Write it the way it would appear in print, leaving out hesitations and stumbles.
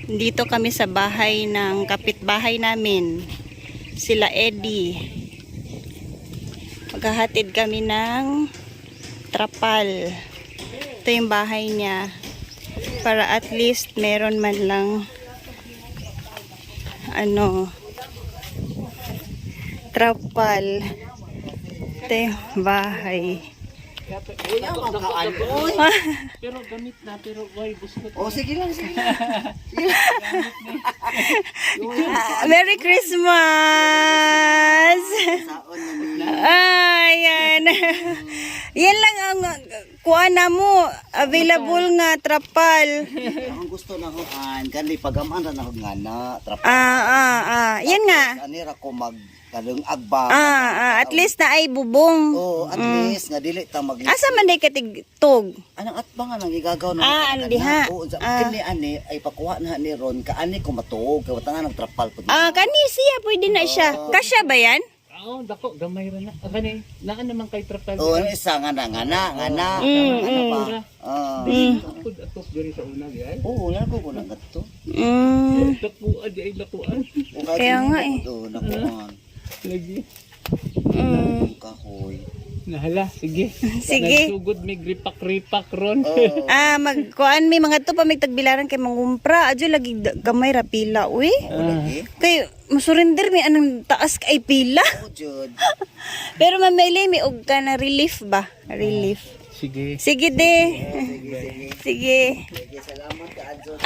Dito kami sa bahay ng kapitbahay namin. Sila Eddie. Maghahatid kami ng trapal. Ito yung bahay niya. Para at least meron man lang trapal. Ito yung bahay. Pero gamit na, pero why bustot? Oh, sige lang, sige. Merry Christmas! Ayan. Yan lang ang kuana mo. Available nga, trapal. Ang gusto na ko kani pagaman ra na ko ngana trap. Yan nga. Ani ra ko mag kadung agba. At least na ay bubong. Oh, at least nga dili ta mag. Asa man day katigtog? Anang atba nga nang igagaw na. ano diha? Oo, kini ani ay pakuha na ni ron kaani ko matuog kay wata nga nagtrapal ko. Kani siya pwede na siya. Kasya ba yan? Oo, dako, gamay ra na. Kani, naan naman kay trapal. Oo, isa nga na ngana. Ano pa? Ako diri sa una gay. Oo, na ko kulang gadto. Tapuan di ay lakuan. Kaya nga eh. Oo, nakuan. Lagi. Kahoy. Nahala, sige. Sige. Nagsugod may gripak-ripak ron. Magkuan may mga to pa may tagbilaran kay mangumpra. Adyo lagi gamay ra pila uy. Kay musurrender mi anang taas kay pila. Oh, Jud. Pero mamili mi og kana relief ba? Relief. Sige. Sige de. Sige. Sige. Sige, salamat ka Adjo.